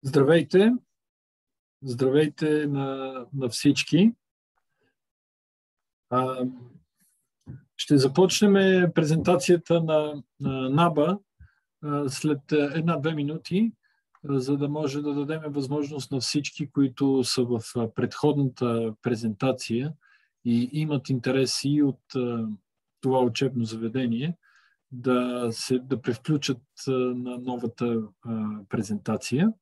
Здравейте! Здравейте на всички! Ще започнем презентацията на Naba след 1-2 минути, за да може да дадем възможност на всички, които са в предходната презентация и имат интереси от това учебно заведение, да превключат на новата презентация.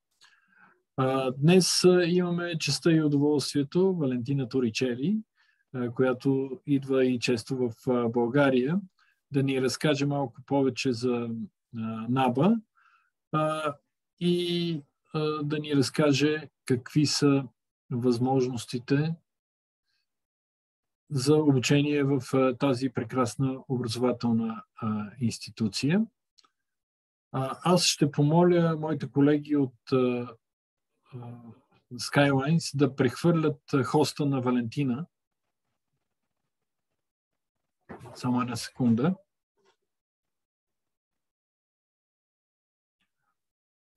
Днес имаме честта и удоволствието Валентина Торичели, която идва и често в България, да ни разкаже малко повече за Naba и да ни разкаже какви са възможностите за обучение в тази прекрасна образователна институция. Аз ще помоля моите колеги от Skylines да прехвърлят хоста на Валентина. Само една секунда.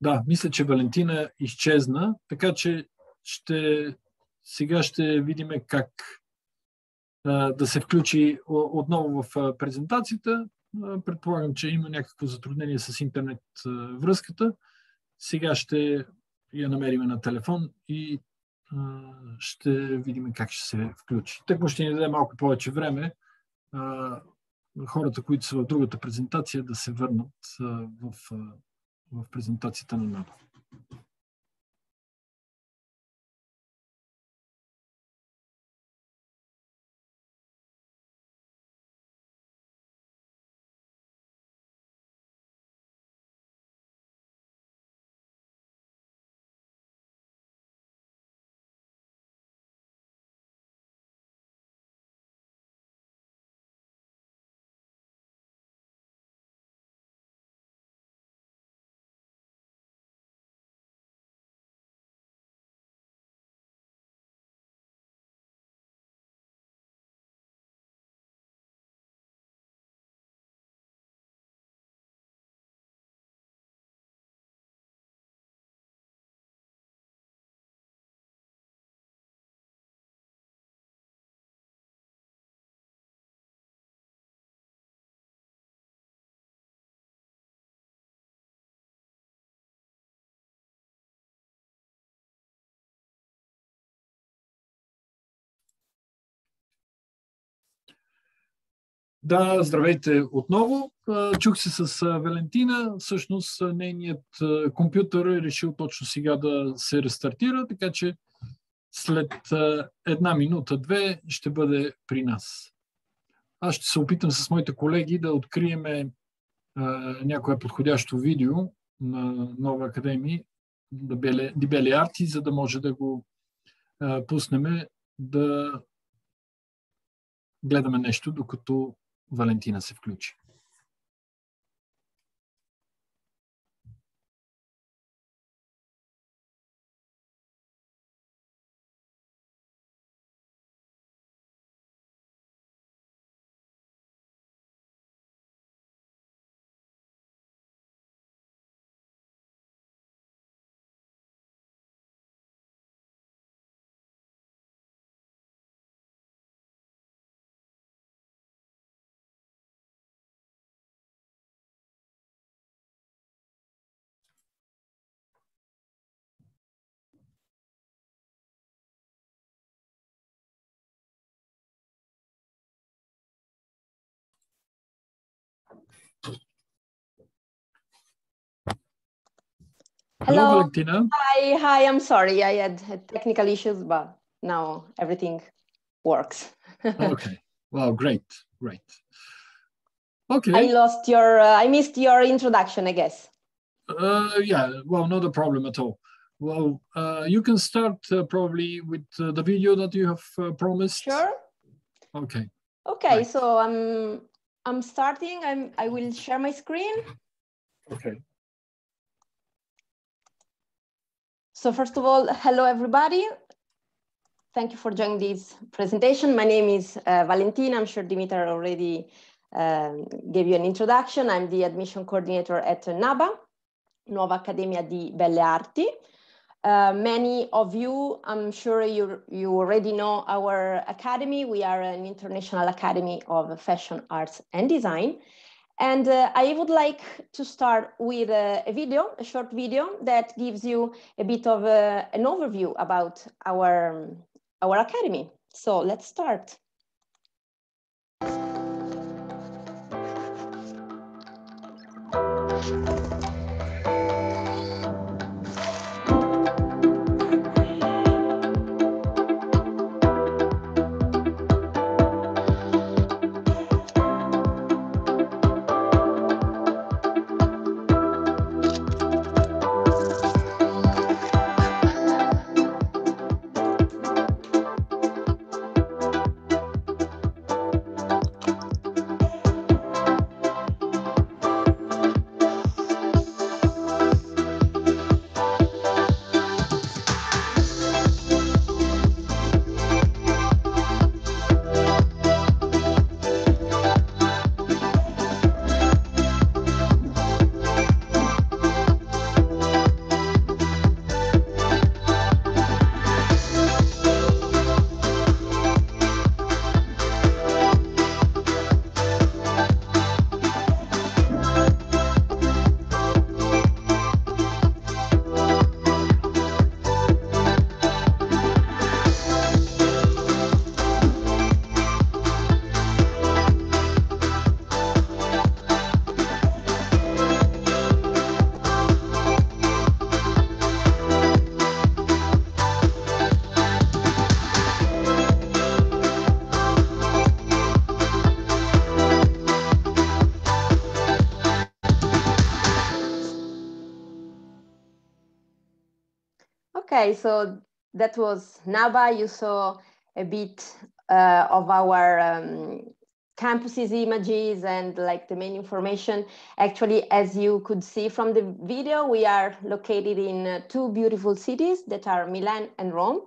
Да, мисля, че Валентина изчезна, така че сега ще видим как да се включи отново в презентацията. Предполагам, че има някакво затруднение с интернет връзката. Сега ще я намерим на телефон и ще видим как ще се включи. Тъкмо ще ни даде малко повече време хората, които са в другата презентация, да се върнат в презентацията на Naba. Да, здравейте отново. Чух се с Валентина. Всъщност нейният компютър е решил точно сега да се рестартира, така че след 1 минута-2 ще бъде при нас. Аз ще се опитам с моите колеги да открием някое подходящо видео на Нова академия, Belle Arti, за да може да го пуснем да гледаме нещо, докато Валентина се включи. Hello, Valentina. Hi, I'm sorry. I had technical issues, but now everything works. Okay. Wow, great. Okay. I missed your introduction, I guess. Yeah, well, not a problem at all. Well, you can start probably with the video that you have promised. Sure. Okay. Okay, right. So I'm starting. I will share my screen. Okay. So first of all, hello everybody. Thank you for joining this presentation. My name is Valentina. I'm sure Dimitar already gave you an introduction. I'm the admission coordinator at Naba, Nuova Accademia di Belle Arti. Many of you, I'm sure you already know our academy. We are an international academy of fashion, arts, and design. And I would like to start with a short video that gives you a bit of an overview about our academy. So let's start. Okay, so that was Naba. You saw a bit of our campuses images and like the main information. Actually, as you could see from the video, we are located in two beautiful cities that are Milan and Rome.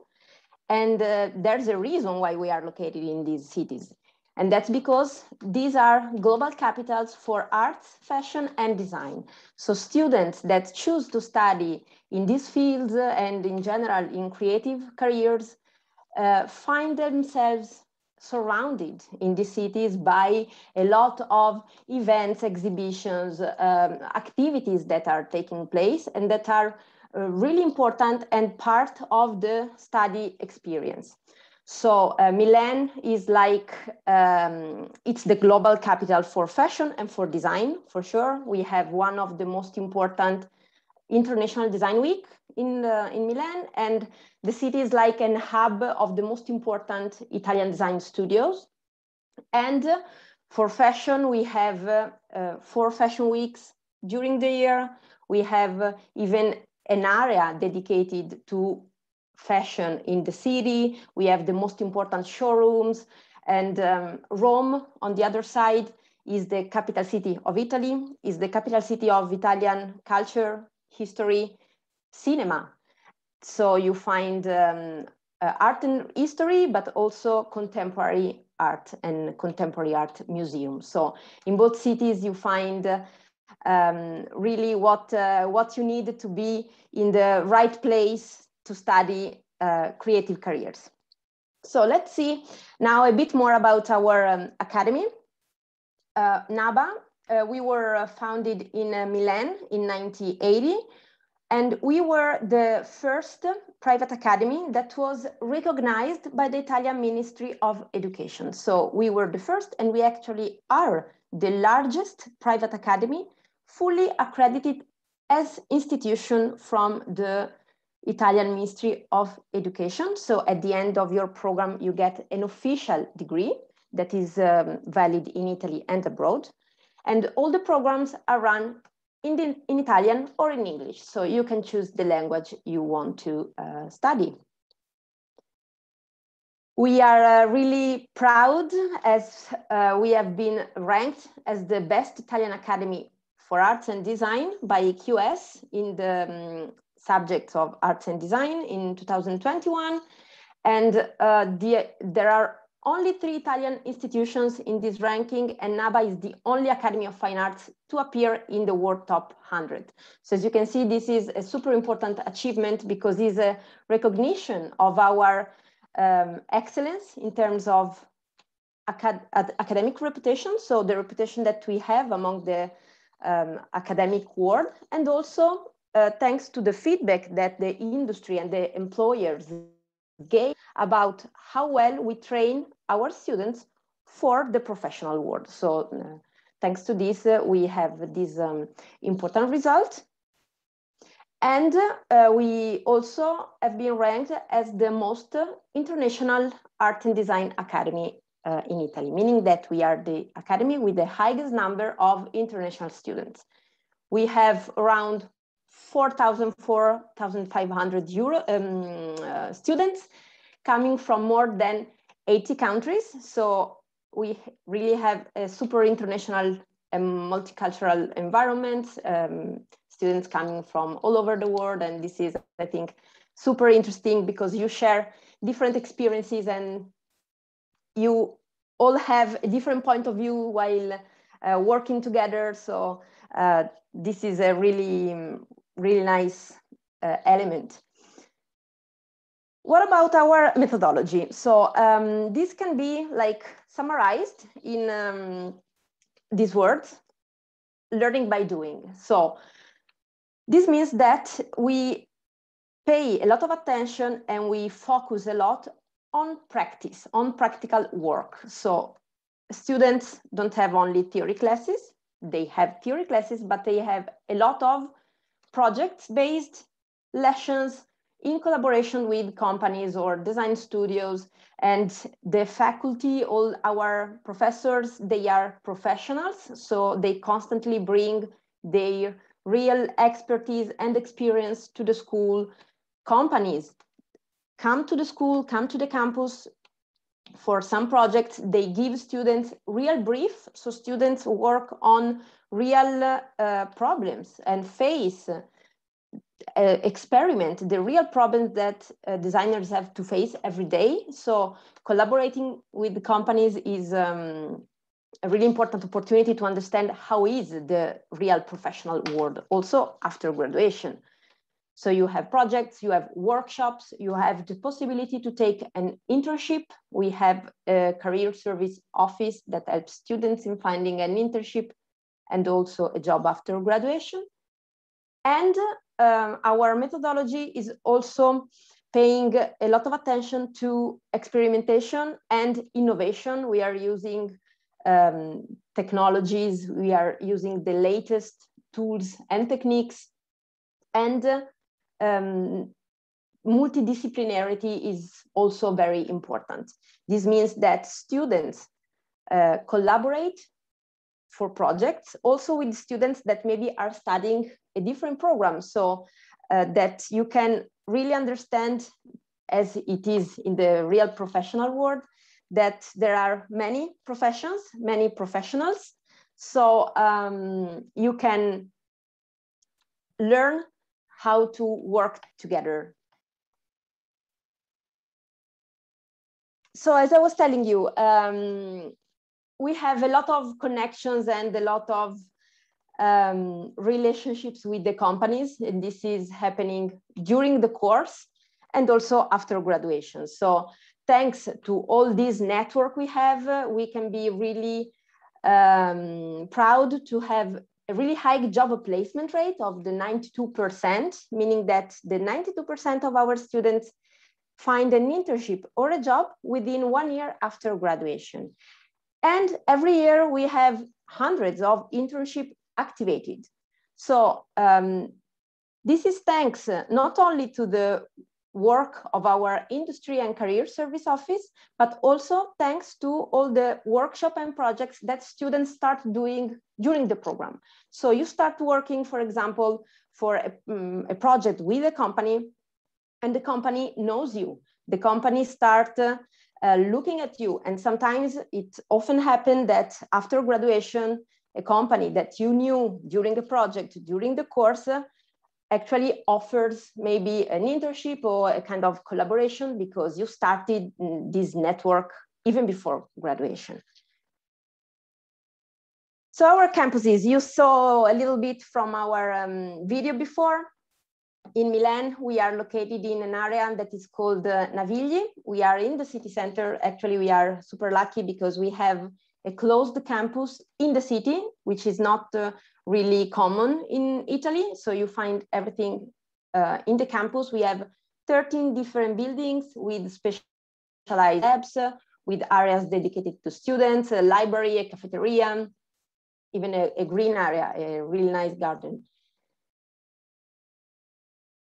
And there's a reason why we are located in these cities. And that's because these are global capitals for arts, fashion, and design. So students that choose to study in these fields and in general in creative careers find themselves surrounded in these cities by a lot of events, exhibitions, activities that are taking place and that are really important and part of the study experience. So Milan is like, it's the global capital for fashion and for design, for sure. We have one of the most important International Design Week in Milan, and the city is like a hub of the most important Italian design studios. And for fashion, we have 4 fashion weeks during the year. We have even an area dedicated to fashion in the city. We have the most important showrooms, and Rome, on the other side, is the capital city of Italy, is the capital city of Italian culture, history, cinema. So you find art and history, but also contemporary art and contemporary art museums. So in both cities, you find really what you need to be in the right place to study creative careers. So let's see now a bit more about our academy. Naba, we were founded in Milan in 1980, and we were the first private academy that was recognized by the Italian Ministry of Education. So we were the first, and we actually are the largest private academy fully accredited as institution from the Italian Ministry of Education. So at the end of your program, you get an official degree that is valid in Italy and abroad. And all the programs are run in Italian or in English. So you can choose the language you want to study. We are really proud as we have been ranked as the best Italian academy for arts and design by QS in the subject of arts and design in 2021. And there are only 3 Italian institutions in this ranking, and Naba is the only Academy of Fine Arts to appear in the world top 100. So as you can see, this is a super important achievement because it's a recognition of our excellence in terms of academic reputation, so the reputation that we have among the academic world, and also thanks to the feedback that the industry and the employers gave about how well we train our students for the professional world. So thanks to this, we have this important result. And we also have been ranked as the most international art and design academy in Italy, meaning that we are the academy with the highest number of international students. We have around 4,500 students coming from more than 80 countries. So we really have a super international and multicultural environment, students coming from all over the world. And this is, I think, super interesting because you share different experiences and you all have a different point of view while working together. So this is a really, really nice element. What about our methodology? So this can be like summarized in these words, learning by doing. So this means that we pay a lot of attention and we focus a lot on practice, on practical work. So students don't have only theory classes, they have theory classes, but they have a lot of project-based lessons in collaboration with companies or design studios, and the faculty, all our professors, they are professionals, so they constantly bring their real expertise and experience to the school. Companies come to the school, come to the campus for some projects, they give students real brief, so students work on real problems and face experiment the real problems that designers have to face every day. So collaborating with the companies is a really important opportunity to understand how is the real professional world also after graduation. So you have projects, you have workshops, you have the possibility to take an internship. We have a career service office that helps students in finding an internship and also a job after graduation. And our methodology is also paying a lot of attention to experimentation and innovation. We are using technologies, we are using the latest tools and techniques, and multidisciplinarity is also very important. This means that students collaborate for projects also with students that maybe are studying a different program, so that you can really understand, as it is in the real professional world, that there are many professions, many professionals. So you can learn how to work together. So as I was telling you, we have a lot of connections and a lot of relationships with the companies, and this is happening during the course and also after graduation. So thanks to all this network we have, we can be really proud to have a really high job placement rate of the 92%, meaning that the 92% of our students find an internship or a job within 1 year after graduation. And every year we have hundreds of internships activated. So this is thanks not only to the work of our industry and career service office, but also thanks to all the workshop and projects that students start doing during the program. So you start working, for example, for a project with a company, and the company knows you. The company start looking at you. And sometimes it often happens that after graduation, a company that you knew during the project, during the course, actually offers maybe an internship or a kind of collaboration because you started this network even before graduation. So our campuses, you saw a little bit from our video before. In Milan, we are located in an area that is called Navigli. We are in the city center. Actually, we are super lucky because we have a closed campus in the city, which is not really common in Italy. So you find everything in the campus. We have 13 different buildings with specialized labs, with areas dedicated to students, a library, a cafeteria, even a green area, a really nice garden.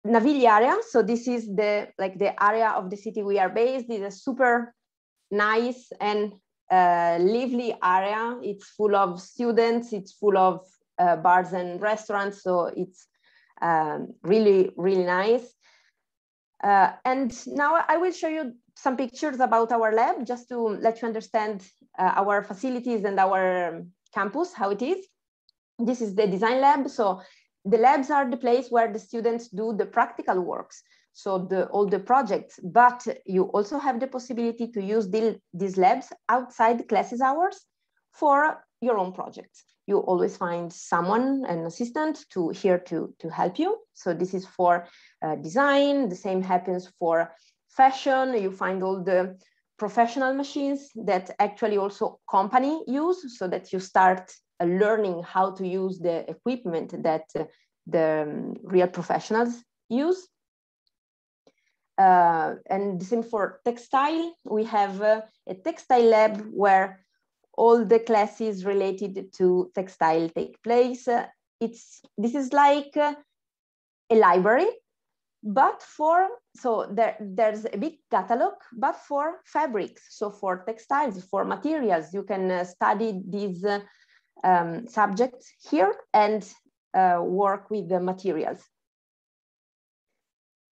Navigli area, so this is the area of the city we are based. It's a super nice and lively area. It's full of students, it's full of bars and restaurants, so it's really, really nice. And now I will show you some pictures about our lab, just to let you understand our facilities and our campus, how it is. This is the design lab. So the labs are the place where the students do the practical works, so all the projects, but you also have the possibility to use these labs outside classes hours for your own projects. You always find someone, an assistant, here to help you. So this is for design. The same happens for fashion. You find all the professional machines that actually also company use, so that you start learning how to use the equipment that the real professionals use. And the same for textile. We have a textile lab where all the classes related to textile take place. This is like a library, but there's a big catalog, but for fabrics. So for textiles, for materials, you can study these subjects here and work with the materials.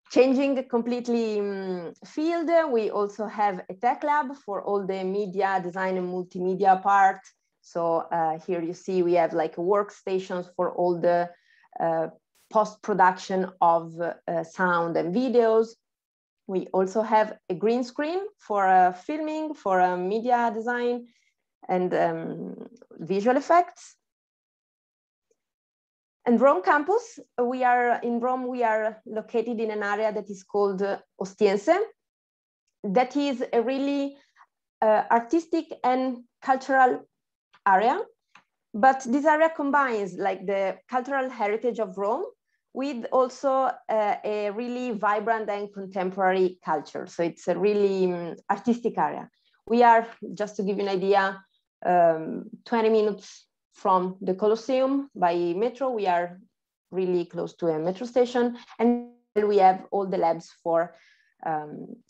Changing completely field, we also have a tech lab for all the media design and multimedia part. So here you see we have like workstations for all the post-production of sound and videos. We also have a green screen for filming, for media design and visual effects. And Rome campus, we are located in an area that is called Ostiense. That is a really artistic and cultural area. But this area combines like the cultural heritage of Rome with also a really vibrant and contemporary culture. So it's a really artistic area. We are, just to give you an idea, 20 minutes from the Colosseum by metro. We are really close to a metro station, and we have all the labs for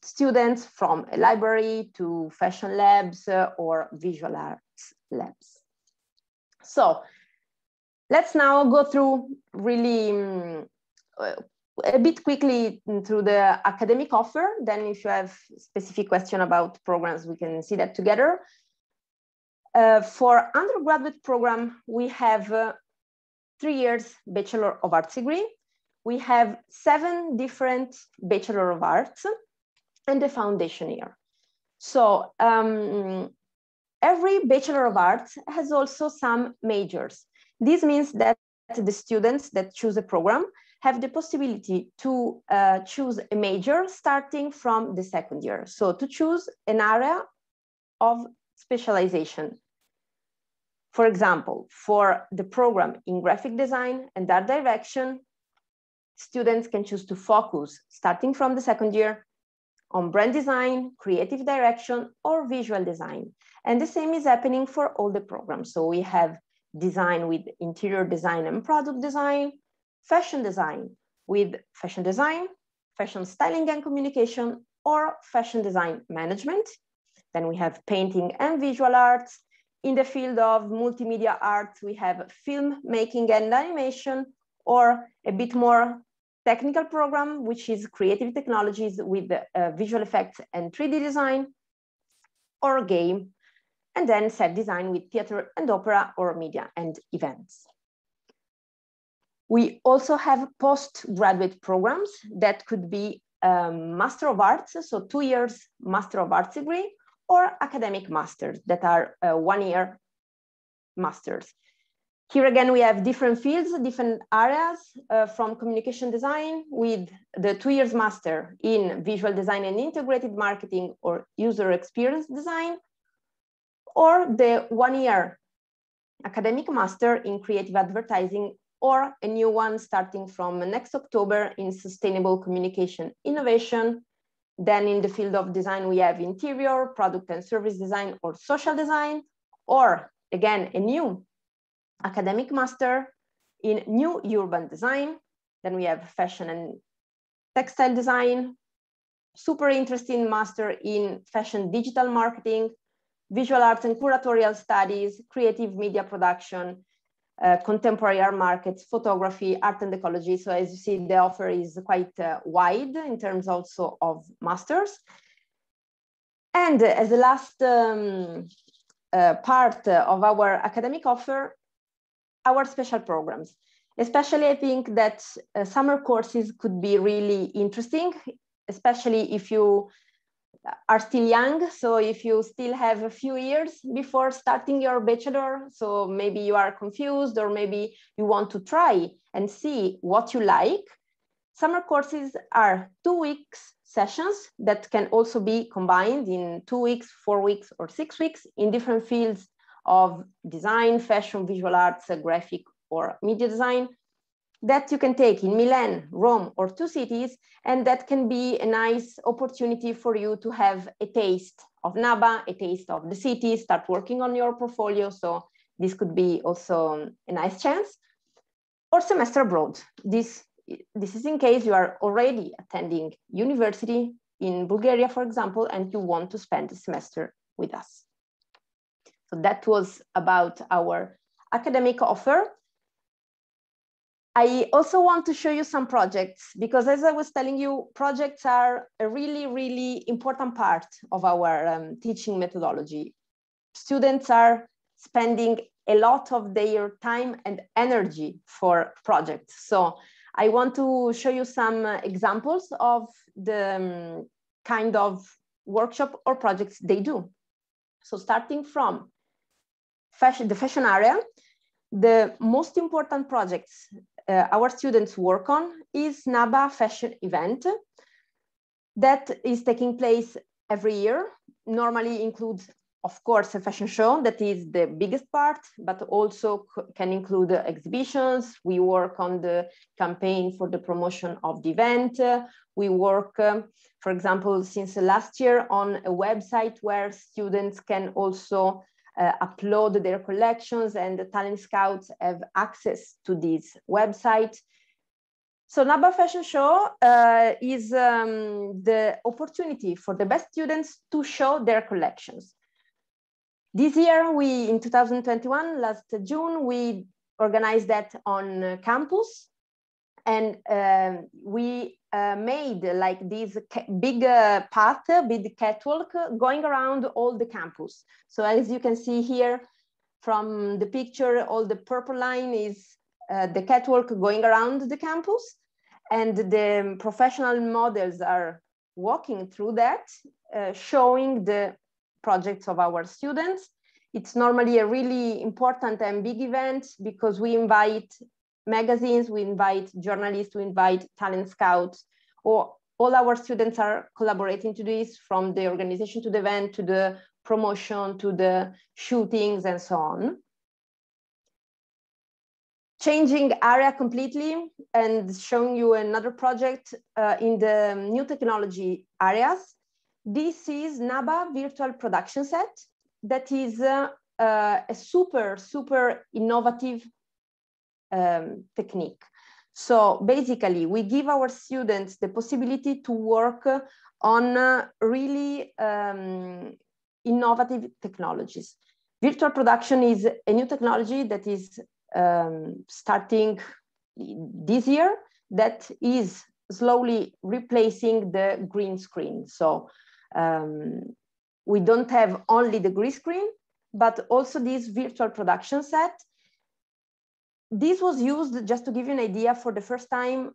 students, from a library to fashion labs or visual arts labs. So let's now go through really a bit quickly through the academic offer. Then if you have specific question about programs, we can see that together. For undergraduate program, we have 3 years Bachelor of Arts degree. We have 7 different Bachelor of Arts and the foundation year. So every Bachelor of Arts has also some majors. This means that the students that choose a program have the possibility to choose a major starting from the 2nd year. So to choose an area of specialization. For example, for the program in graphic design and art direction, students can choose to focus, starting from the 2nd year, on brand design, creative direction, or visual design. And the same is happening for all the programs. So we have design with interior design and product design, fashion design with fashion design, fashion styling and communication, or fashion design management. Then we have painting and visual arts. In the field of multimedia arts, we have film making and animation, or a bit more technical program, which is creative technologies with visual effects and 3D design, or game, and then set design with theater and opera, or media and events. We also have postgraduate programs that could be Master of Arts, so 2 years Master of Arts degree, or academic masters that are 1-year masters. Here again, we have different fields, different areas from communication design with the 2 years master in visual design and integrated marketing or user experience design, or the 1-year academic master in creative advertising, or a new one starting from next October in sustainable communication innovation. Then in the field of design, we have interior, product and service design, or social design, or again, a new academic master in new urban design. Then we have fashion and textile design, super interesting master in fashion digital marketing, visual arts and curatorial studies, creative media production, contemporary art markets, photography, art and ecology. So as you see, the offer is quite wide in terms also of masters. And as the last part of our academic offer, our special programs. Especially I think that summer courses could be really interesting, especially if you are still young. So if you still have a few years before starting your bachelor, so maybe you are confused or maybe you want to try and see what you like. Summer courses are 2 weeks sessions that can also be combined in 2 weeks, 4 weeks, or 6 weeks in different fields of design, fashion, visual arts, graphic, or media design, that you can take in Milan, Rome, or 2 cities, and that can be a nice opportunity for you to have a taste of Naba, a taste of the city, start working on your portfolio. So this could be also a nice chance. Or semester abroad. This is in case you are already attending university in Bulgaria, for example, and you want to spend a semester with us. So that was about our academic offer. I also want to show you some projects, because as I was telling you, projects are a really, really important part of our teaching methodology. Students are spending a lot of their time and energy for projects. So I want to show you some examples of the kind of workshop or projects they do. So starting from the fashion area, the most important projects our students work on is Naba fashion event that is taking place every year. Normally includes, of course, a fashion show that is the biggest part, but also can include exhibitions. We work on the campaign for the promotion of the event. We work, for example, since last year on a website where students can also upload their collections, and the talent scouts have access to this website. So Naba Fashion Show is the opportunity for the best students to show their collections. This year, in 2021, last June, we organized that on campus, and we made like this big path, big catwalk going around all the campus. So as you can see here from the picture, all the purple line is the catwalk going around the campus, and the professional models are walking through that, showing the projects of our students. It's normally a really important and big event because we invite magazines, we invite journalists, we invite talent scouts, or all our students are collaborating to this, from the organization to the event, to the promotion, to the shootings, and so on. Changing area completely and showing you another project in the new technology areas. This is Naba virtual production set. That is a super innovative technique. So basically, we give our students the possibility to work on really innovative technologies. Virtual production is a new technology that is starting this year, that is slowly replacing the green screen. So we don't have only the green screen, but also this virtual production set. This was used, just to give you an idea, for the first time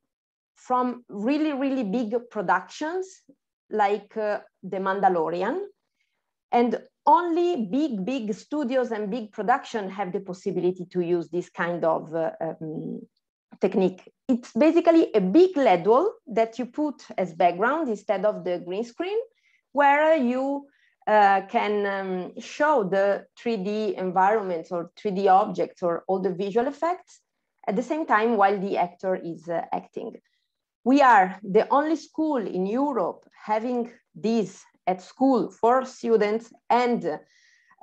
from really big productions like The Mandalorian. And only big studios and big production have the possibility to use this kind of technique. It's basically a big LED wall that you put as background instead of the green screen, where you can show the 3D environments or 3D objects or all the visual effects at the same time while the actor is acting. We are the only school in Europe having this at school for students, and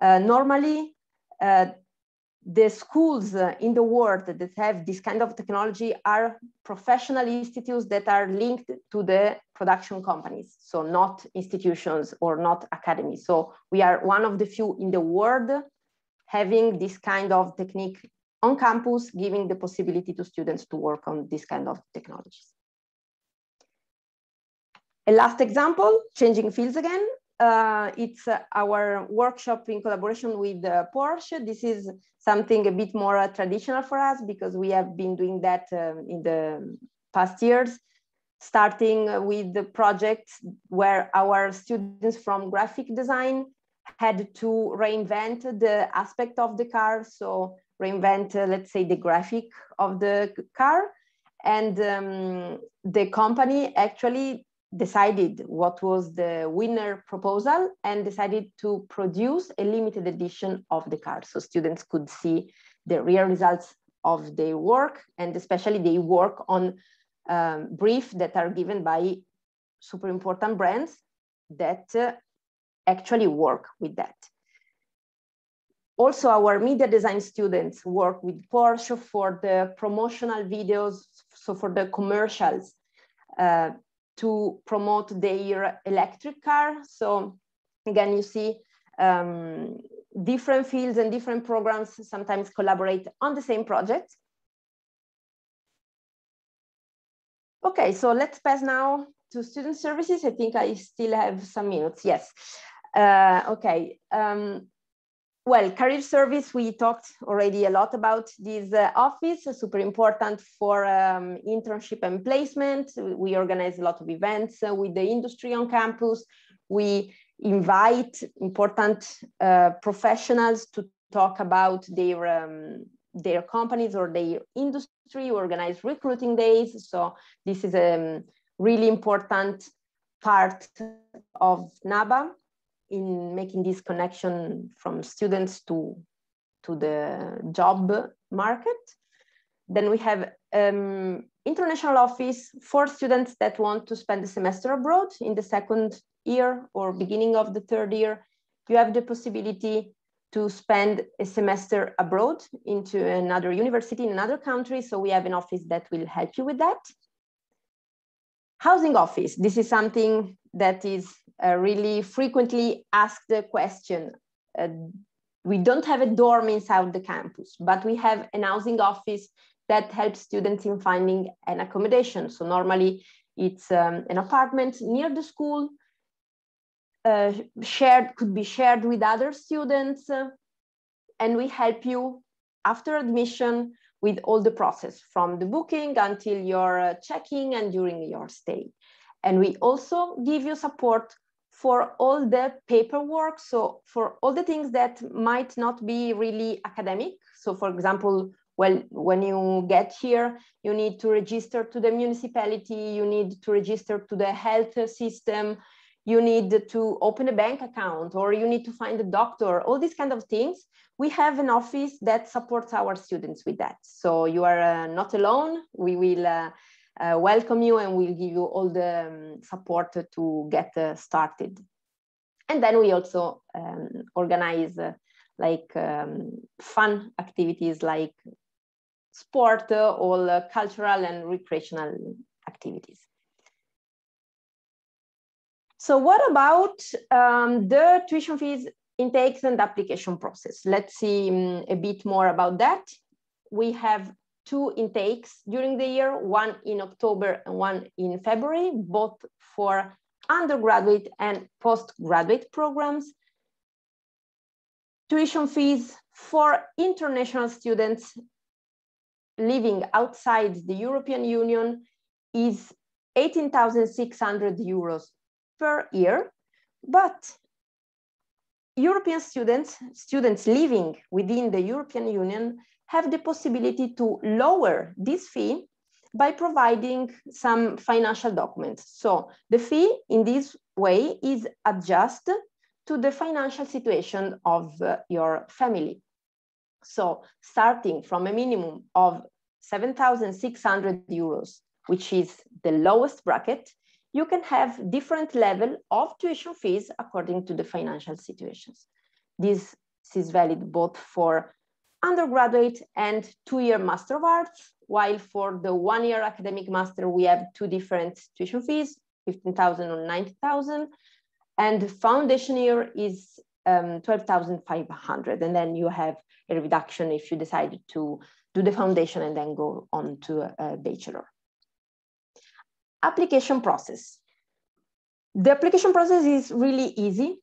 normally the schools in the world that have this kind of technology are professional institutes that are linked to the production companies, so not institutions or not academies. So we are one of the few in the world having this kind of technique on campus, giving the possibility to students to work on this kind of technologies. A last example, changing fields again. It's our workshop in collaboration with Porsche. This is something a bit more traditional for us because we have been doing that in the past years, starting with the projects where our students from graphic design had to reinvent the aspect of the car. So reinvent, let's say, the graphic of the car. And the company actually decided what was the winner proposal and decided to produce a limited edition of the car. So students could see the real results of their work, and especially they work on briefs that are given by super important brands that actually work with that. Also, our media design students work with Porsche for the promotional videos, so for the commercials, to promote their electric car. So again, you see different fields and different programs sometimes collaborate on the same project. Okay, so let's pass now to student services. I think I still have some minutes, yes. Okay. Well, career service, we talked already a lot about this office, super important for internship and placement. We organize a lot of events with the industry on campus. We invite important professionals to talk about their companies or their industry. We organize recruiting days. So this is a really important part of Naba in making this connection from students to the job market. Then we have international office for students that want to spend a semester abroad in the second year or beginning of the third year. You have the possibility to spend a semester abroad into another university in another country. So we have an office that will help you with that. Housing office, this is something that is really frequently asked question. We don't have a dorm inside the campus, but we have an housing office that helps students in finding an accommodation. So normally it's an apartment near the school, could be shared with other students, and we help you after admission with all the process from the booking until your checking and during your stay. And we also give you support for all the paperwork. So for all the things that might not be really academic. So for example, well, when you get here, you need to register to the municipality, you need to register to the health system, you need to open a bank account, or you need to find a doctor, all these kind of things. We have an office that supports our students with that. So you are not alone. We will welcome you and we'll give you all the support to get started. And then we also organize fun activities like sport, all cultural and recreational activities. So what about the tuition fees intakes and application process? Let's see a bit more about that. We have 2 intakes during the year, one in October and one in February, both for undergraduate and postgraduate programs. Tuition fees for international students living outside the European Union is 18,600 euros per year, but European students living within the European Union have the possibility to lower this fee by providing some financial documents. So the fee in this way is adjusted to the financial situation of your family. So starting from a minimum of 7,600 euros, which is the lowest bracket, you can have different level of tuition fees according to the financial situations. This is valid both for undergraduate and 2-year Master of Arts, while for the 1-year academic master, we have 2 different tuition fees, 15,000 or 90,000. And the foundation year is 12,500. And then you have a reduction if you decide to do the foundation and then go on to a bachelor. Application process. The application process is really easy.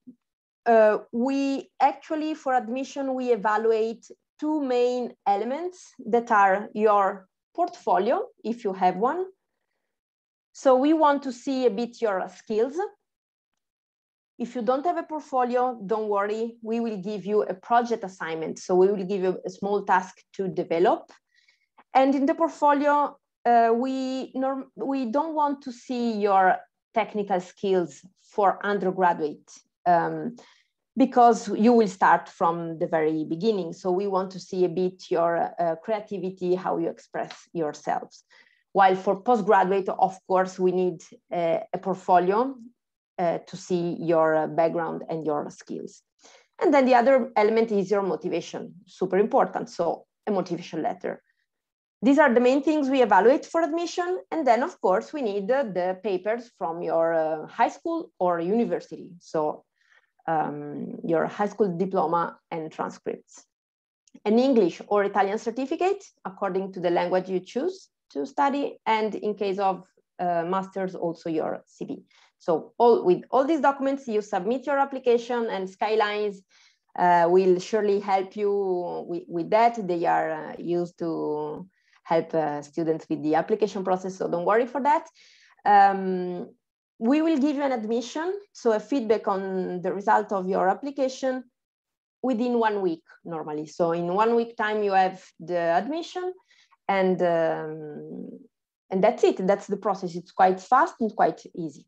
We actually, for admission, we evaluate 2 main elements that are your portfolio, if you have one. So we want to see a bit your skills. If you don't have a portfolio, don't worry, we will give you a project assignment. So we will give you a small task to develop. And in the portfolio, we don't want to see your technical skills for undergraduate because you will start from the very beginning. So we want to see a bit your creativity, how you express yourselves. While for postgraduate, of course, we need a portfolio to see your background and your skills. And then the other element is your motivation, super important. So a motivation letter. These are the main things we evaluate for admission. And then, of course, we need the papers from your high school or university. So your high school diploma and transcripts. An English or Italian certificate, according to the language you choose to study. And in case of masters, also your CV. So with all these documents, you submit your application, and Skylines will surely help you with that. They are used to help students with the application process, so don't worry for that. We will give you an admission, so a feedback on the result of your application within 1 week normally. So in 1 week time, you have the admission, and that's it. That's the process. It's quite fast and quite easy.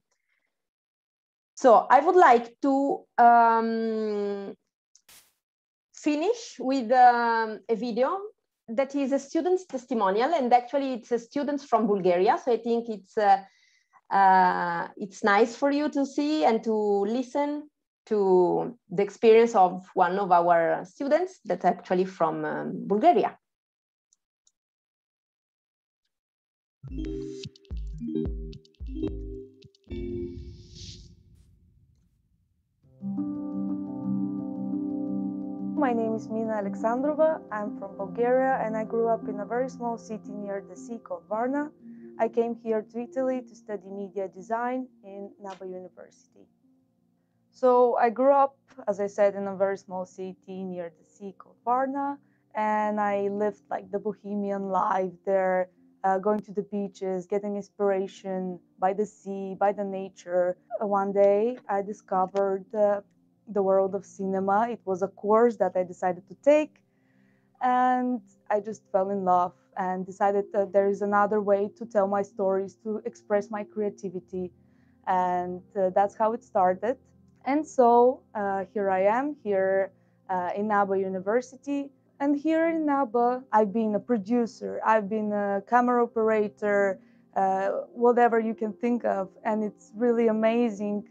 So I would like to finish with a video that is a student's testimonial, and actually it's a student from Bulgaria. So I think it's nice for you to see and to listen to the experience of one of our students that's actually from Bulgaria. My name is Mina Aleksandrova. I'm from Bulgaria and I grew up in a very small city near the sea called Varna. I came here to Italy to study media design in Naba University. So I grew up, as I said, in a very small city near the sea called Varna, and I lived like the bohemian life there, going to the beaches, getting inspiration by the sea, by the nature. One day I discovered the world of cinema. It was a course that I decided to take, and I just fell in love and decided that there is another way to tell my stories, to express my creativity, and that's how it started. And so here I am, here in Naba University. And here in Naba, I've been a producer, I've been a camera operator, whatever you can think of. And it's really amazing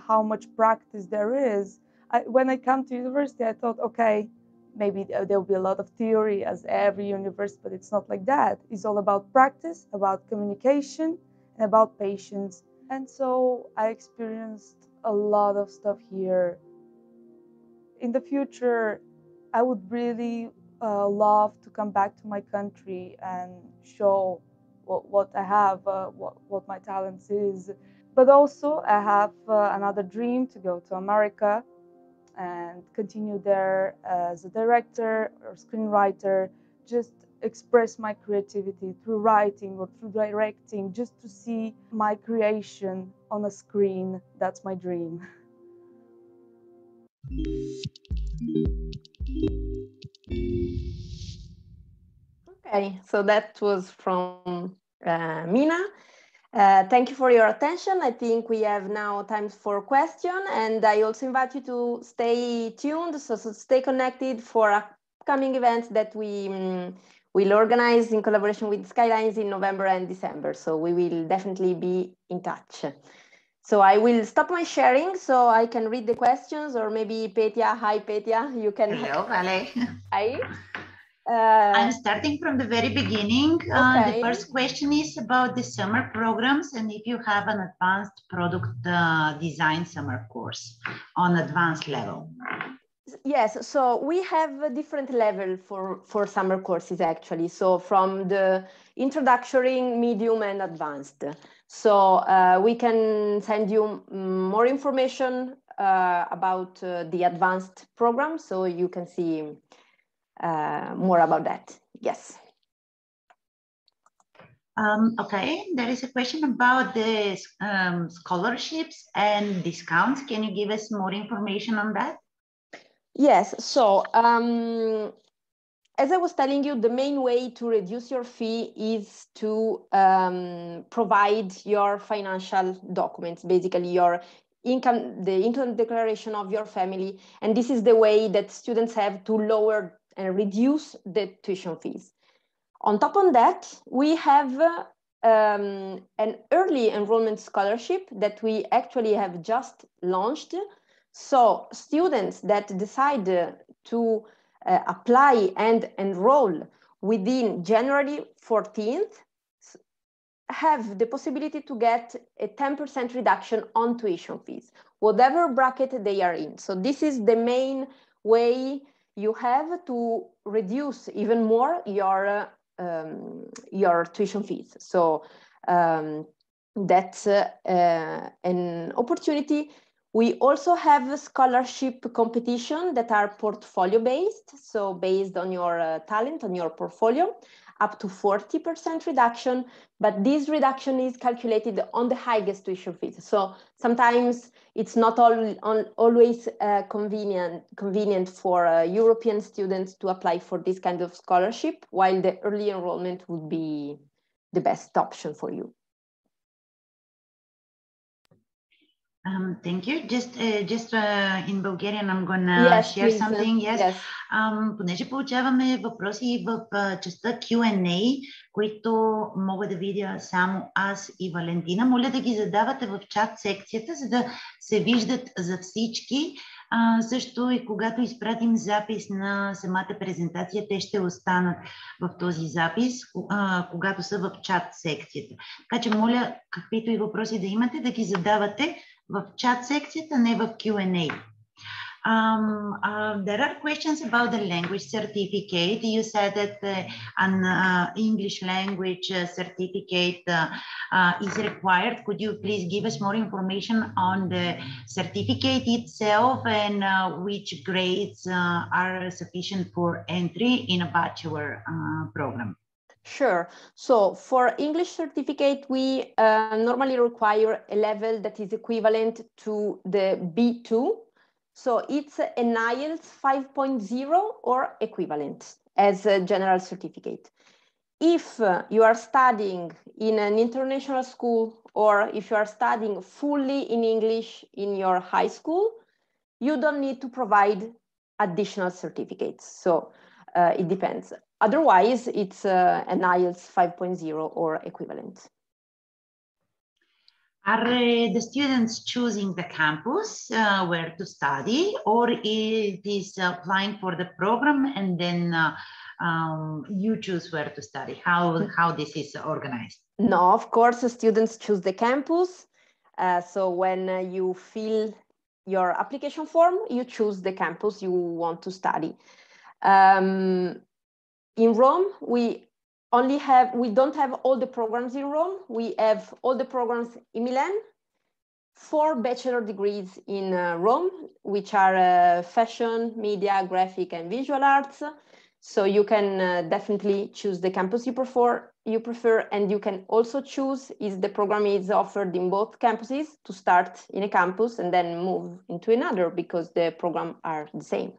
how much practice there is. When I come to university, I thought, okay, maybe there'll be a lot of theory as every university, but it's not like that. It's all about practice, about communication, and about patience. And so I experienced a lot of stuff here. In the future, I would really love to come back to my country and show what I have, what my talents is. But also I have another dream to go to America and continue there as a director or screenwriter, just express my creativity through writing or through directing, just to see my creation on a screen. That's my dream. Okay, so that was from Mina. Thank you for your attention. I think we have now time for questions, and I also invite you to stay tuned, so stay connected for upcoming events that we will organize in collaboration with Skylines in November and December. So we will definitely be in touch. So I will stop my sharing so I can read the questions, or maybe Petya, hi Petya, you can. Hello, Vale. Hi. I'm starting from the very beginning. Okay. The first question is about the summer programs and if you have an advanced product design summer course on advanced level. Yes, so we have a different level for summer courses actually. So from the introductory, medium and advanced. So we can send you more information about the advanced program, so you can see more about that. Yes. Okay, there is a question about the scholarships and discounts. Can you give us more information on that? Yes, so as I was telling you, the main way to reduce your fee is to provide your financial documents, basically your income, the income declaration of your family. And this is the way that students have to lower and reduce the tuition fees. On top of that, we have an early enrollment scholarship that we actually have just launched. So students that decide to apply and enroll within January 14th have the possibility to get a 10% reduction on tuition fees, whatever bracket they are in. So this is the main way you have to reduce even more your tuition fees. So that's an opportunity. We also have a scholarship competition that are portfolio based, so based on your talent, on your portfolio, up to 40% reduction, but this reduction is calculated on the highest tuition fees. So sometimes it's not always convenient for European students to apply for this kind of scholarship, while the early enrollment would be the best option for you. Thank you. Just in Bulgarian, I'm gonna share please. Something. Yes. Понеже получаваме въпроси в частта Q&A, които мога да видя само аз и Валентина, моля да ги задавате в чат секцията, за да се виждат за всички. Също и когато изпратим запис на самата презентация, те ще останат в този запис, когато са в чат секцията. Така че моля, каквито и въпроси да имате, да ги задавате в чат секцията, не в Q&A. There are questions about the language certificate. You said that an English language certificate is required. Could you please give us more information on the certificate itself and which grades are sufficient for entry in a bachelor program? Sure. So for English certificate, we normally require a level that is equivalent to the B2. So it's an IELTS 5.0 or equivalent as a general certificate. If you are studying in an international school or if you are studying fully in English in your high school, you don't need to provide additional certificates. So it depends. Otherwise, it's an IELTS 5.0 or equivalent. Are the students choosing the campus where to study, or it is applying for the program and then you choose where to study? How this is organized? No, of course, the students choose the campus. So when you fill your application form, you choose the campus you want to study. In Rome, we don't have all the programs in Rome. We have all the programs in Milan, 4 bachelor degrees in Rome, which are fashion, media, graphic, and visual arts, So you can definitely choose the campus you prefer, and you can also choose if the program is offered in both campuses, to start in a campus and then move into another, because the programs are the same.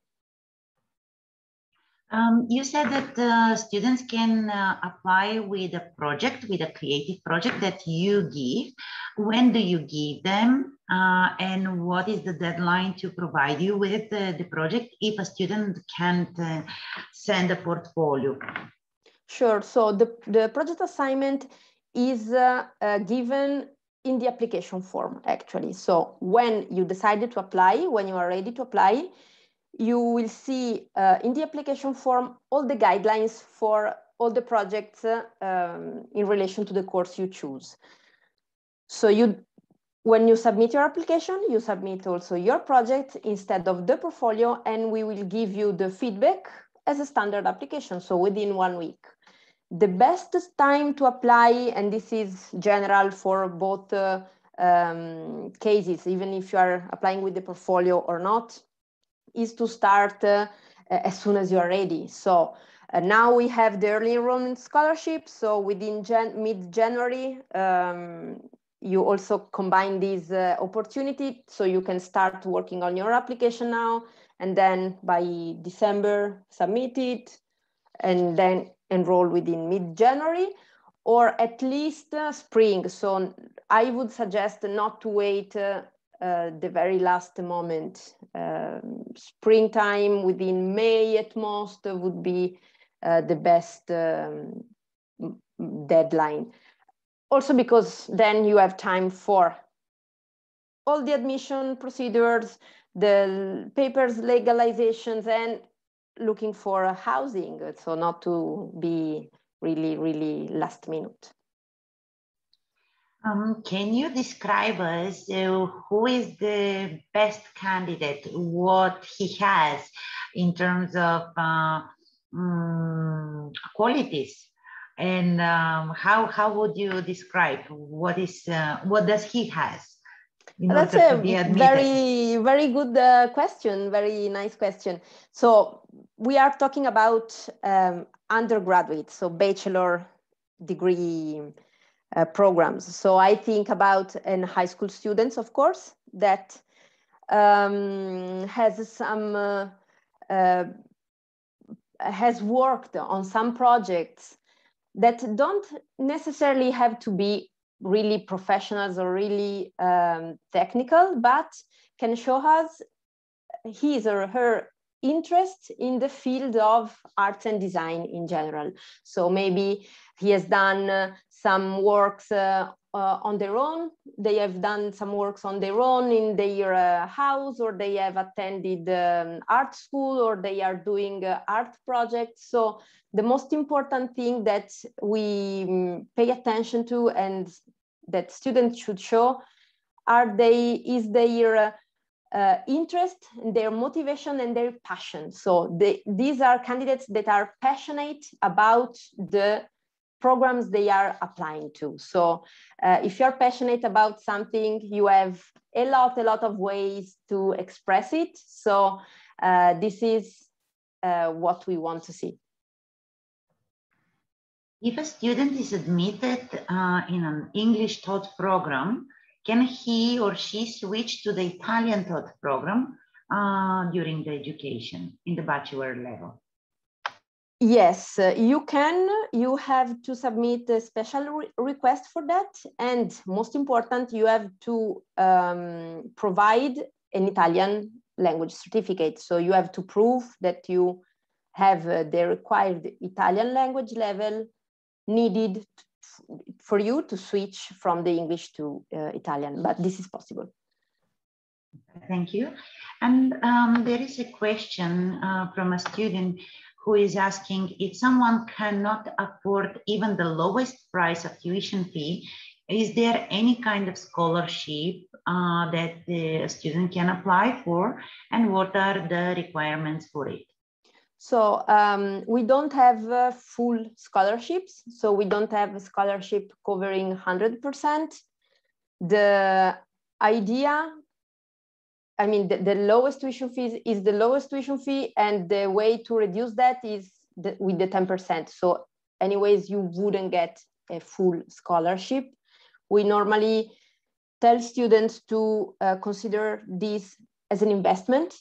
You said that students can apply with a project, with a creative project that you give. When do you give them? And what is the deadline to provide you with the project if a student can't send a portfolio? Sure. So the project assignment is given in the application form, actually. So when you decided to apply, when you are ready to apply, you will see in the application form all the guidelines for all the projects in relation to the course you choose. So when you submit your application, you submit also your project instead of the portfolio, and we will give you the feedback as a standard application, so within 1 week. The best time to apply, and this is general for both cases, even if you are applying with the portfolio or not, is to start as soon as you are ready. So now we have the early enrollment scholarship. So within mid-January, you also combine this opportunity. So you can start working on your application now, and then by December, submit it, and then enroll within mid-January, or at least spring. So I would suggest not to wait the very last moment. Springtime, within May at most, would be the best deadline. Also because then you have time for all the admission procedures, the papers, legalizations, and looking for housing. So not to be really, really last minute. Can you describe us who is the best candidate, what he has in terms of qualities, and how would you describe what does he has? That's a very, very good question, very nice question. So we are talking about undergraduate, so bachelor degree programs. So I think about high school students, of course, that has worked on some projects that don't necessarily have to be really professionals or really technical, but can show us his or her interest in the field of arts and design in general. So maybe he has done some works on their own. They have done some works on their own in their house, or they have attended art school, or they are doing art projects. So the most important thing that we pay attention to and that students should show is their interest, their motivation, and their passion. So these are candidates that are passionate about the programs they are applying to. So if you're passionate about something, you have a lot of ways to express it. So this is what we want to see. If a student is admitted in an English taught program, can he or she switch to the Italian taught program during the education in the bachelor level? Yes, you can. You have to submit a special request for that. And most important, you have to provide an Italian language certificate. So you have to prove that you have the required Italian language level needed for you to switch from the English to Italian, but this is possible. Thank you. And there is a question from a student who is asking, if someone cannot afford even the lowest price of tuition fee, is there any kind of scholarship that the student can apply for, and what are the requirements for it? So we don't have full scholarships. So we don't have a scholarship covering 100%. The idea, I mean, the lowest tuition fee is the lowest tuition fee, and the way to reduce that is with the 10%. So anyways, you wouldn't get a full scholarship. We normally tell students to consider this as an investment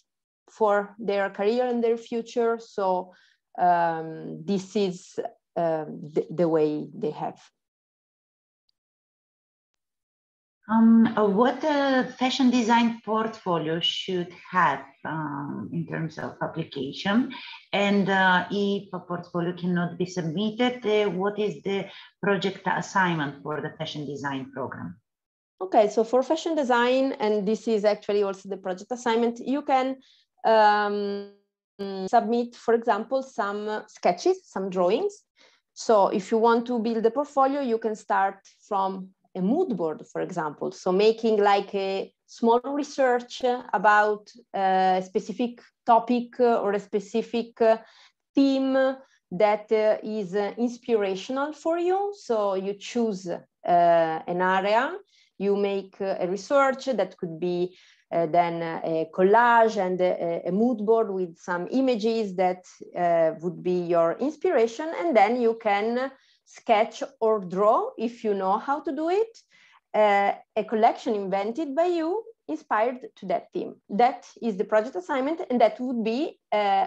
for their career and their future. So this is the way they have. What fashion design portfolio should have in terms of application? And if a portfolio cannot be submitted, what is the project assignment for the fashion design program? Okay, so for fashion design, and this is actually also the project assignment, you can submit, for example, some sketches, some drawings. So if you want to build a portfolio, you can start from a mood board, for example. So making like a small research about a specific topic or a specific theme that is inspirational for you. So you choose an area, you make a research that could be then a collage and a mood board with some images that would be your inspiration. And then you can sketch or draw, if you know how to do it, a collection invented by you inspired to that theme. That is the project assignment, and that would be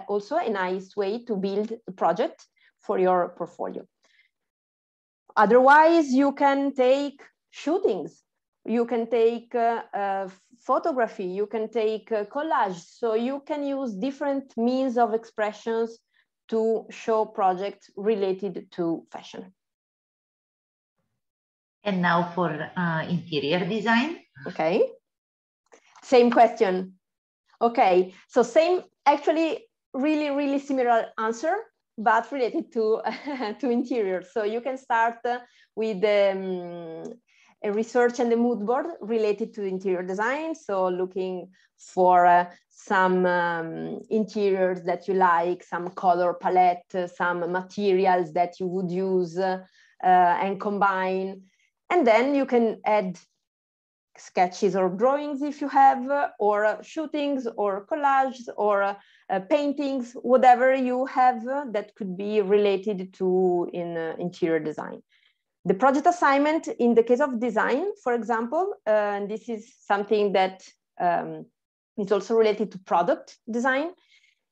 also a nice way to build a project for your portfolio. Otherwise, you can take shootings, you can take photography, you can take collage. So you can use different means of expressions to show projects related to fashion. And now for interior design. Okay, same question. Okay, so same, actually really similar answer, but related to, to interior. So you can start with a research and a mood board related to interior design. So looking for some interiors that you like, some color palette, some materials that you would use and combine. And then you can add sketches or drawings if you have, or shootings or collages or paintings, whatever you have that could be related to interior design. The project assignment in the case of design, for example, and this is something that is also related to product design,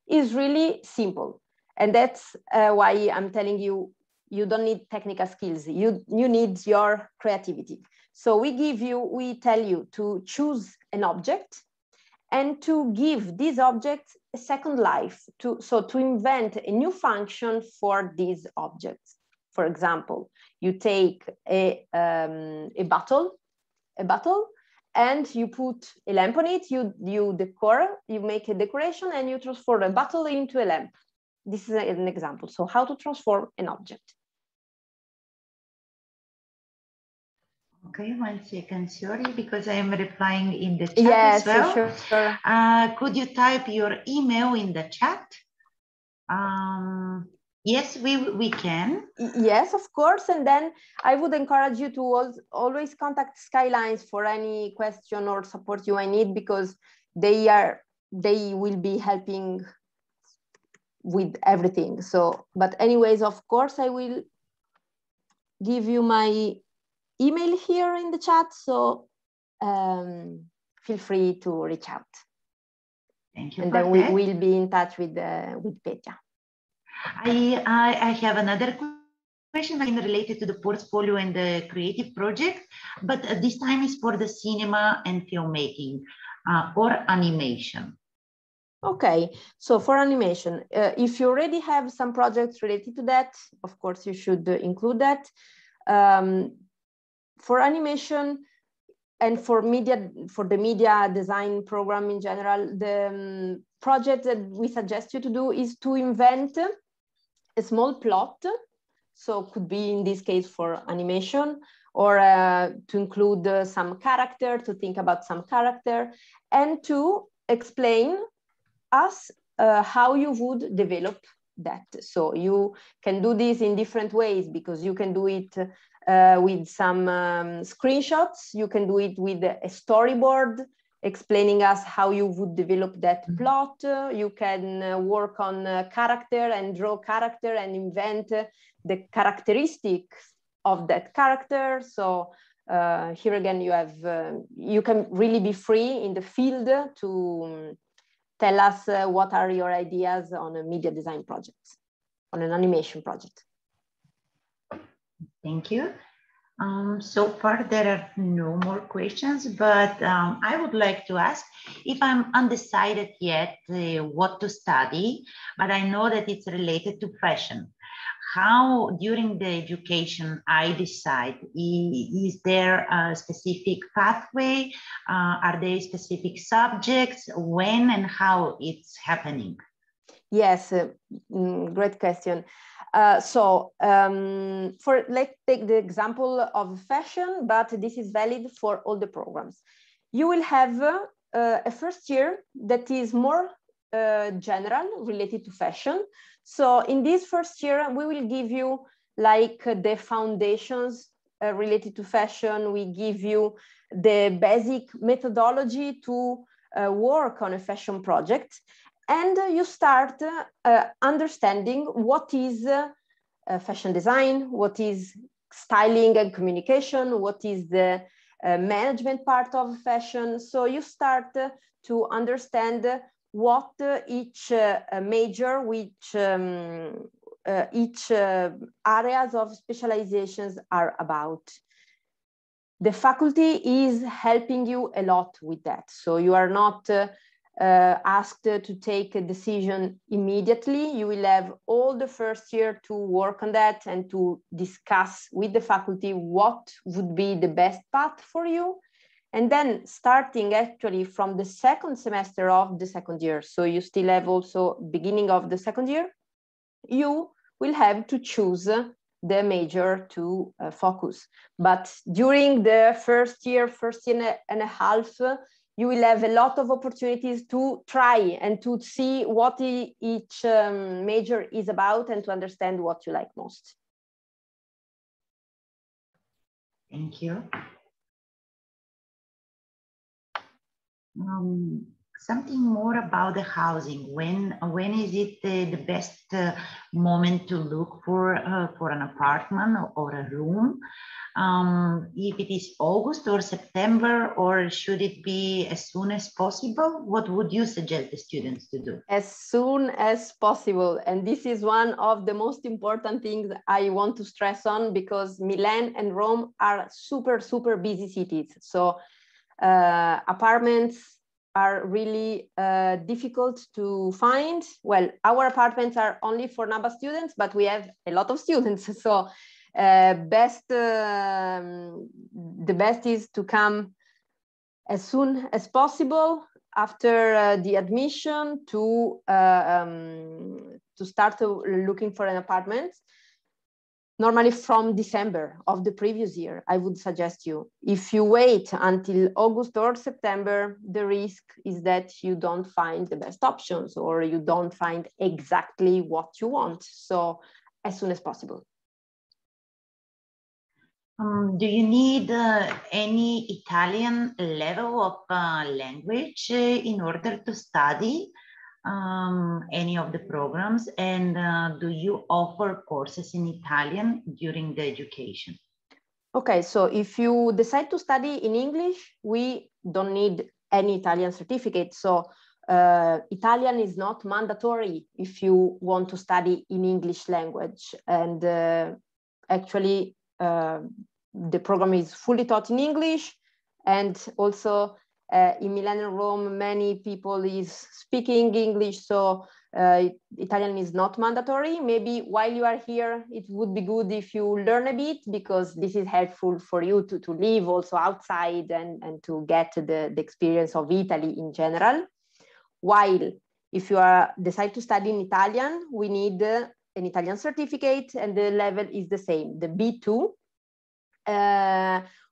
is really simple. And that's why I'm telling you, you don't need technical skills. You need your creativity. So we tell you to choose an object and to give this object a second life, to invent a new function for these objects. For example, you take a bottle, and you put a lamp on it, you decor, you make a decoration, and you transform a bottle into a lamp. This is an example. So how to transform an object. Okay, 1 second, sorry, because I am replying in the chat as well. Sure. Could you type your email in the chat? Yes, we can. Yes, of course. And then I would encourage you to always contact Skylines for any question or support you might need, because they will be helping with everything. So, but anyways, of course, I will give you my email here in the chat. So feel free to reach out. Thank you. And then we will be in touch with Petja. I have another question related to the portfolio and the creative project, but this time is for the cinema and filmmaking or animation. Okay, so for animation, if you already have some projects related to that, of course you should include that. For animation and for the media design program in general, the project that we suggest you to do is to invent a small plot. So could be in this case for animation, or to include some character, to think about some character, and to explain us how you would develop that. So you can do this in different ways, because you can do it with some screenshots, you can do it with a storyboard, explaining us how you would develop that plot. You can work on character and draw character and invent the characteristics of that character. So here again, you have you can really be free in the field to tell us what are your ideas on a media design project, on an animation project. Thank you. So far, there are no more questions, but I would like to ask if I'm undecided yet what to study, but I know that it's related to fashion. How during the education I decide? Is there a specific pathway? Are there specific subjects? When and how it's happening? Yes, great question. Let's take the example of fashion, but this is valid for all the programs. You will have a first year that is more general, related to fashion. So in this first year, we will give you like the foundations related to fashion. We give you the basic methodology to work on a fashion project. And you start understanding what is fashion design, what is styling and communication, what is the management part of fashion. So you start to understand what each major, which each areas of specializations are about. The faculty is helping you a lot with that. So you are not asked to take a decision immediately. You will have all the first year to work on that and to discuss with the faculty what would be the best path for you. And then starting actually from the second semester of the second year, so you still have also beginning of the second year, you will have to choose the major to focus. But during the first year and a half, you will have a lot of opportunities to try and to see what each major is about and to understand what you like most. Thank you. Something more about the housing. When is it the best moment to look for an apartment or a room? If it is August or September, or should it be as soon as possible? What would you suggest the students to do? As soon as possible. And this is one of the most important things I want to stress on, because Milan and Rome are super, super busy cities. So apartments are really difficult to find. Well, our apartments are only for Naba students, but we have a lot of students. So the best is to come as soon as possible after the admission to start looking for an apartment. Normally from December of the previous year, I would suggest you. If you wait until August or September, the risk is that you don't find the best options or you don't find exactly what you want. So as soon as possible. Do you need any Italian level of language in order to study any of the programs? And do you offer courses in Italian during the education? Okay, so if you decide to study in English, we don't need any Italian certificate. So Italian is not mandatory if you want to study in English language. And actually, the program is fully taught in English, and also in Milan and Rome, many people is speaking English, so Italian is not mandatory. Maybe while you are here, it would be good if you learn a bit, because this is helpful for you to live also outside and to get the experience of Italy in general. While if you decide to study in Italian, we need an Italian certificate, and the level is the same, the B2.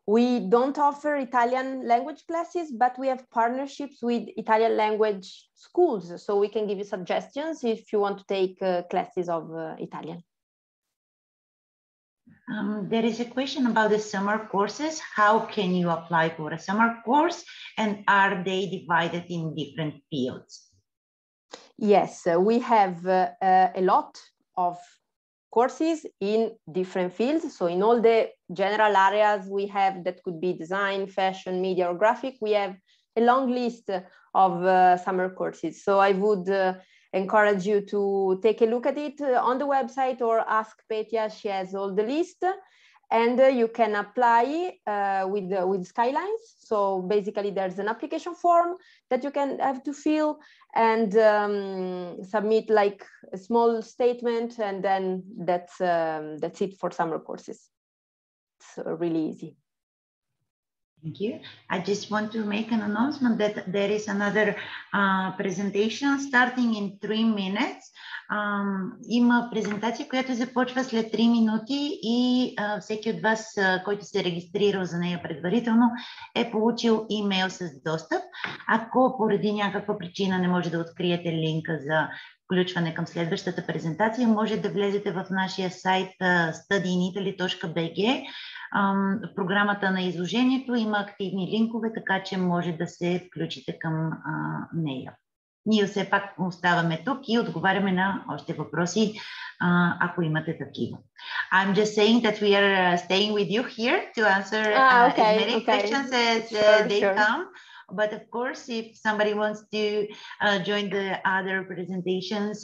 We don't offer Italian language classes, but we have partnerships with Italian language schools. So we can give you suggestions if you want to take classes of Italian. There is a question about the summer courses. How can you apply for a summer course, and are they divided in different fields? Yes, we have a lot of courses in different fields. So in all the general areas we have, that could be design, fashion, media, or graphic, we have a long list of summer courses. So I would encourage you to take a look at it on the website or ask Petya. She has all the list, and you can apply with Skylines. So basically there's an application form that you can have to fill and submit like a small statement, and then that's it for summer courses. It's really easy. Thank you. I just want to make an announcement that there is another presentation starting in 3 minutes. Има презентация, която започва след 3 минути и всеки от вас, който се е регистрирал за нея предварително, е получил имейл с достъп. Ако поради някаква причина не може да откриете линка за включване към следващата презентация, може да влезете в нашия сайт studyinitaly.bg. В програмата на изложението има активни линкове, така че може да се включите към нея. Ние все пак оставаме тук и отговаряме на още въпроси, ако имате такива. I'm just saying that we are staying with you here to answer as many questions as they come. But of course, if somebody wants to join the other presentations,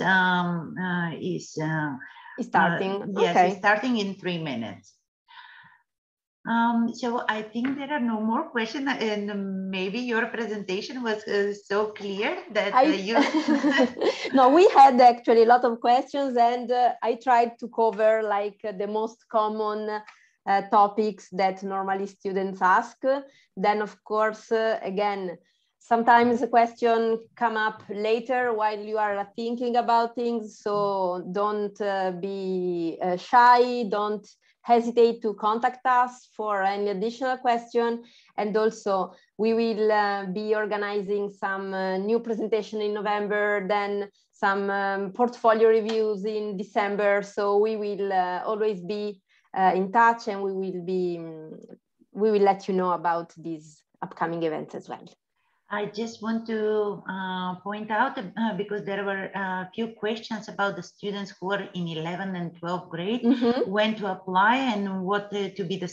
is starting. Yes, it's starting in 3 minutes. So I think there are no more questions, and maybe your presentation was so clear that you... No, we had actually a lot of questions, and I tried to cover like the most common topics that normally students ask. Then, of course, again, sometimes the question come up later while you are thinking about things, so don't be shy, don't hesitate to contact us for any additional question. And also we will be organizing some new presentation in November, then some portfolio reviews in December. So we will always be in touch, and we will let you know about these upcoming events as well. I just want to point out, because there were a few questions about the students who are in 11 and 12 grade, when to apply and what to be the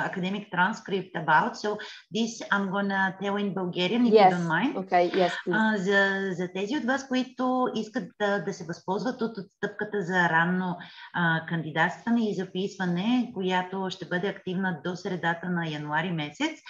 academic transcript about. So this I'm gonna tell in Bulgarian, if you don't mind. Okay, yes, please. За тези от вас, които искат да се възползват от отстъпката за ранно кандидатстване и записване, която ще бъде активна до средата на януари месец,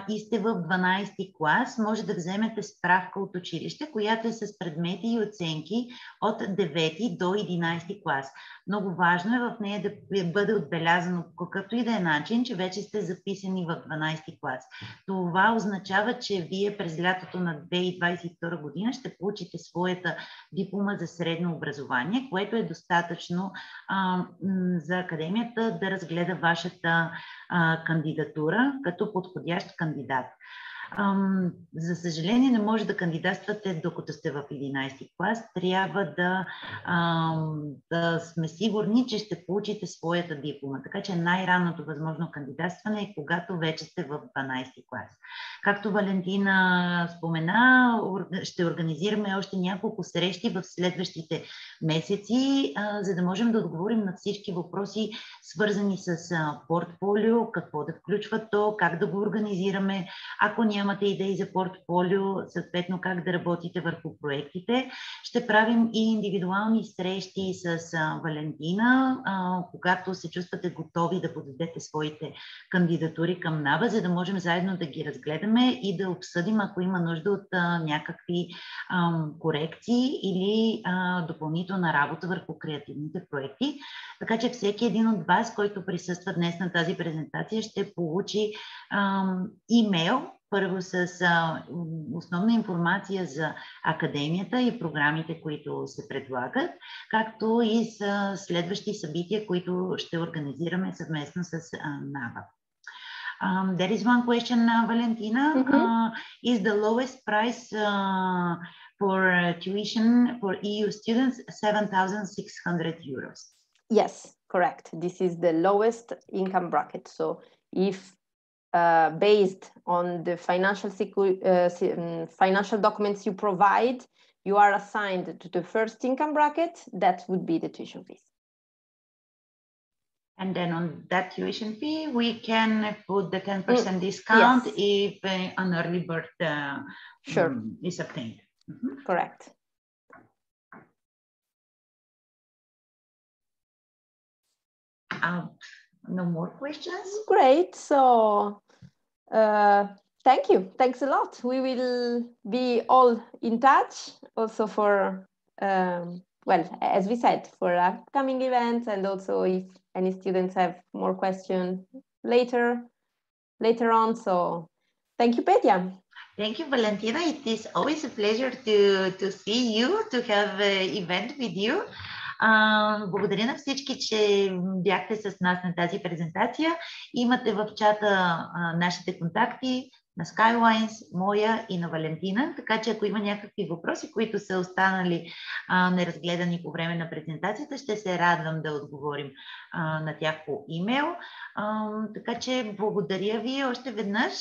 и сте в 12-ти клас, може да вземете справка от училище, която е с предмети и оценки от 9-ти до 11-ти клас. Много важно е в нея да бъде отбелязано по какъвто и да е начин, че вече сте записани в 12-ти клас. Това означава, че вие през лятото на 2022 година ще получите своята диплома за средно образование, което е достатъчно за академията да разгледа вашата кандидатура като подходящ кандидат. За съжаление не може да кандидатствате докато сте в 11-ти клас. Трябва да сме сигурни, че ще получите своята диплома. Така че най-ранното възможно кандидатстване е когато вече сте в 12-ти клас. Както Валентина спомена, ще организираме още няколко срещи в следващите месеци, за да можем да отговорим на всички въпроси, свързани с портфолио, какво да включва то, как да го организираме, ако нямате идеи за портфолио, съответно как да работите върху проектите. Ще правим и индивидуални срещи с Валентина, когато се чувствате готови да подадете своите кандидатури към Naba, за да можем заедно да ги разгледаме и да обсъдим, ако има нужда от някакви корекции или допълнителна работа върху креативните проекти. Така че всеки един от вас, който присъства днес на тази презентация, ще получи имейл, първо с основна информация за академията и програмите, които се предлагат, както и с следващи събития, които ще организираме съвместно с Naba. There is one question, Valentina. Is the lowest price for tuition for EU students 7,600 euros? Yes, correct. This is the lowest income bracket. So if based on the financial documents you provide, you are assigned to the first income bracket, that would be the tuition fees. And then on that tuition fee, we can put the 10% discount if an early bird is obtained. Correct. No more questions? Great. So thank you. Thanks a lot. We will be all in touch also for, well, as we said, for upcoming events, and also if any students have more questions later on. So thank you, Petya. Thank you, Valentina. It is always a pleasure to see you, to have an event with you. Благодаря на всички, че бяхте с нас на тази презентация. Имате в чата нашите контакти на Skylines, моя и на Валентина, така че ако има някакви въпроси, които са останали неразгледани по време на презентацията, ще се радвам да отговорим на тях по имейл. Така че благодаря ви още веднъж.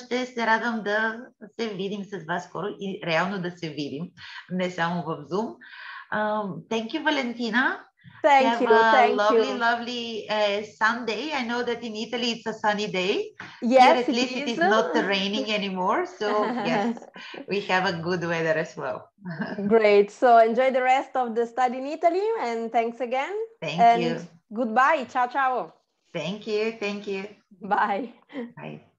Ще се радвам да се видим с вас скоро и реално да се видим, не само в Zoom. Thank you, Valentina. Thank you. Lovely Sunday. I know that in Italy it's a sunny day. Yes, here at least it is not raining anymore. So yes, we have a good weather as well. Great. So enjoy the rest of the study in Italy, and thanks again. Thank you. Goodbye. Ciao, ciao. Thank you. Bye. Bye.